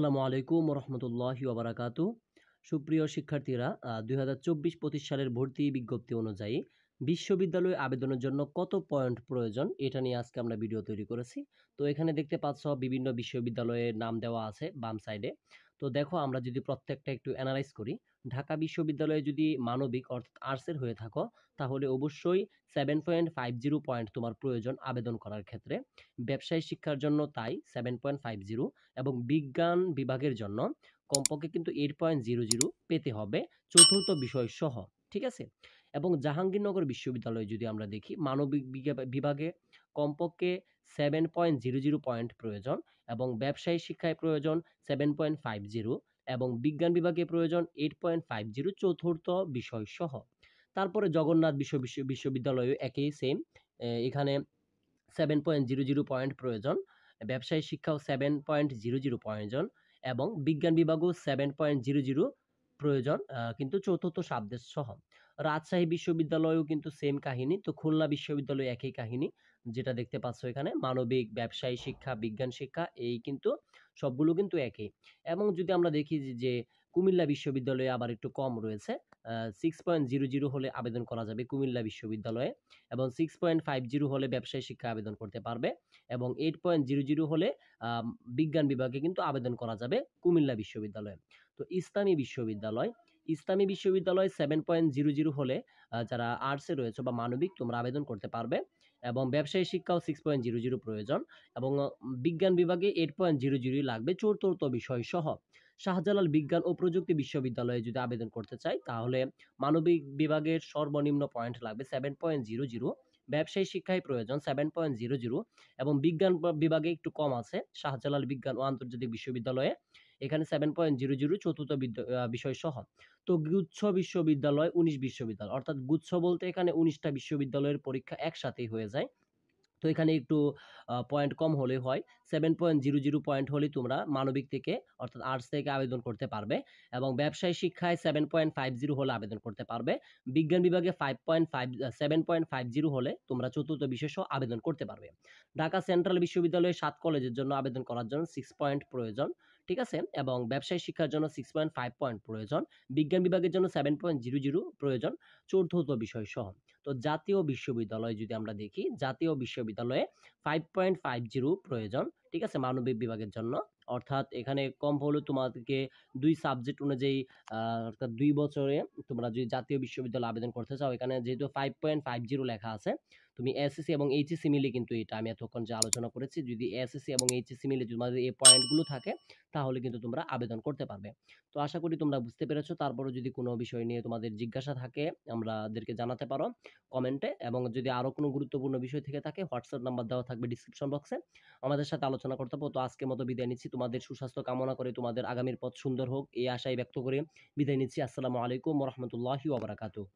আসসালামু আলাইকুম রহমতুল্লাহি ওবারাকাতু। সুপ্রিয় শিক্ষার্থীরা, ২০২৪-২৫ সালের ভর্তি বিজ্ঞপ্তি অনুযায়ী বিশ্ববিদ্যালয়ে আবেদনের জন্য কত পয়েন্ট প্রয়োজন এটা নিয়ে আজকে আমরা ভিডিও তৈরি করেছি। তো এখানে দেখতে পাচ্ছ বিভিন্ন বিশ্ববিদ্যালয়ের নাম দেওয়া আছে বাম সাইডে। তো দেখো, আমরা যদি প্রত্যেকটা একটু অ্যানালাইজ করি, ঢাকা বিশ্ববিদ্যালয়ে যদি মানবিক অর্থাৎ আর্টসের হয়ে থাকো তাহলে অবশ্যই 7.50 পয়েন্ট তোমার প্রয়োজন আবেদন করার ক্ষেত্রে। ব্যবসায় শিক্ষার জন্য তাই 7.50 এবং বিজ্ঞান বিভাগের জন্য কমপক্ষে কিন্তু 8.00 পেতে হবে চতুর্থ বিষয় সহ। ঠিক আছে? এবং জাহাঙ্গীরনগর বিশ্ববিদ্যালয়ে যদি আমরা দেখি, মানবিক বিভাগে কমপক্ষে 7.00 পয়েন্ট প্রয়োজন এবং ব্যবসায়ী শিক্ষায় প্রয়োজন 7.50 এবং বিজ্ঞান বিভাগে প্রয়োজন 8.50 চতুর্থ বিষয় সহ। তারপরে জগন্নাথ বিশ্ববিদ্যালয়ে একই সেম, এখানে 7.00 পয়েন্ট প্রয়োজন, ব্যবসায়ী শিক্ষাও 7.00 প্রয়োজন এবং বিজ্ঞান বিভাগও 7.00 প্রয়োজন, কিন্তু চতুর্থ সাবজেক্ট সহ। রাজশাহী বিশ্ববিদ্যালয়েও কিন্তু সেম কাহিনী। তো খুলনা বিশ্ববিদ্যালয়ে একই কাহিনী, যেটা দেখতে পাচ্ছ এখানে মানবিক, ব্যবসায়ী শিক্ষা, বিজ্ঞান শিক্ষা, এই কিন্তু সবগুলো কিন্তু একই। এবং যদি আমরা দেখি যে কুমিল্লা বিশ্ববিদ্যালয়ে আবার একটু কম রয়েছে, 6.00 হলে আবেদন করা যাবে কুমিল্লা বিশ্ববিদ্যালয়ে এবং 6.50 হলে ব্যবসায়ী শিক্ষা আবেদন করতে পারবে এবং 8.00 হলে বিজ্ঞান বিভাগে কিন্তু আবেদন করা যাবে কুমিল্লা বিশ্ববিদ্যালয়ে। তো ইসলামী বিশ্ববিদ্যালয় 7.00 হলে যারা আর্টসে রয়েছে বা মানবিক, তোমরা আবেদন করতে পারবে এবং ব্যবসায়ী শিক্ষাও 6.00 প্রয়োজন এবং বিজ্ঞান বিভাগে 8.00 লাগবে চতুর্থ বিষয় সহ। শাহজালাল বিজ্ঞান ও প্রযুক্তি বিশ্ববিদ্যালয়ে যদি আবেদন করতে চাই তাহলে মানবিক বিভাগের সর্বনিম্ন পয়েন্ট লাগবে 7.00, ব্যবসায়ী শিক্ষায় প্রয়োজন 7.00 এবং বিজ্ঞান বিভাগে একটু কম আছে শাহজালাল বিজ্ঞান ও আন্তর্জাতিক বিশ্ববিদ্যালয়ে, এখানে 7.00 চতুর্থ বিষয় সহ। তো গুচ্ছ বিশ্ববিদ্যালয় 19 বিশ্ববিদ্যালয়, অর্থাৎ গুচ্ছ বলতে এখানে 19টা বিশ্ববিদ্যালয়ের পরীক্ষা একসাথেই হয়ে যায়। তো এখানে একটু পয়েন্ট কম হলে হয়। 7.00 পয়েন্ট হলে তোমরা মানবিক থেকে অর্থাৎ আর্টস থেকে আবেদন করতে পারবে এবং ব্যবসায় শিক্ষায় 7.50 হলে আবেদন করতে পারবে। বিজ্ঞান বিভাগে 7.50 হলে তোমরা চতুর্থ বিষয় সহ আবেদন করতে পারবে। ঢাকা সেন্ট্রাল বিশ্ববিদ্যালয়ে 7 কলেজের জন্য আবেদন করার জন্য 6 পয়েন্ট প্রয়োজন। ঠিক আছে? এবং ব্যবসায় শিক্ষার জন্য 6.5 পয়েন্ট প্রয়োজন। বিজ্ঞান বিভাগের জন্য 7.00 প্রয়োজন চতুর্থ বিষয় সহ। তো জাতীয় বিশ্ববিদ্যালয় যদি আমরা দেখি, জাতীয় বিশ্ববিদ্যালয়ে 5.50 প্রয়োজন। ঠিক আছে? মানবিক বিভাগের জন্য, অর্থাৎ এখানে কম হলেও তোমাদেরকে 2 সাবজেক্ট অনুযায়ী, অর্থাৎ 2 বছরে তোমরা যদি জাতীয় বিশ্ববিদ্যালয়ে আবেদন করতে চাও, এখানে যেহেতু 5.50 লেখা আছে, তুমি এসএসসি এবং এইচএসসি মিলে কিন্তু এটা আমি এতক্ষণ যে আলোচনা করেছি, যদি এসএসসি এবং এইচএসসি মিলে তোমাদের এই পয়েন্টগুলো থাকে তাহলে কিন্তু তোমরা আবেদন করতে পারবে। তো আশা করি তোমরা বুঝতে পেরেছো। তারপরে যদি কোনো বিষয় নিয়ে তোমাদের জিজ্ঞাসা থাকে আমাদেরকে জানাতে পারো কমেন্টে, এবং যদি আরো কোনো গুরুত্বপূর্ণ বিষয় থেকে থাকে হোয়াটসঅ্যাপ নাম্বার দেওয়া থাকবে ডিসক্রিপশন বক্সে, আমাদের সাথে আলোচনা করতে পারো। তো আজকের মতো বিদায় নিচ্ছি, তোমাদের সুস্বাস্থ্য কামনা করে তোমাদের আগামীর পথ সুন্দর হোক এই আশাই ব্যক্ত করে বিদায় নিচ্ছি। আসসালামু আলাইকুম ওয়া রাহমাতুল্লাহি ওয়া বারাকাতুহু।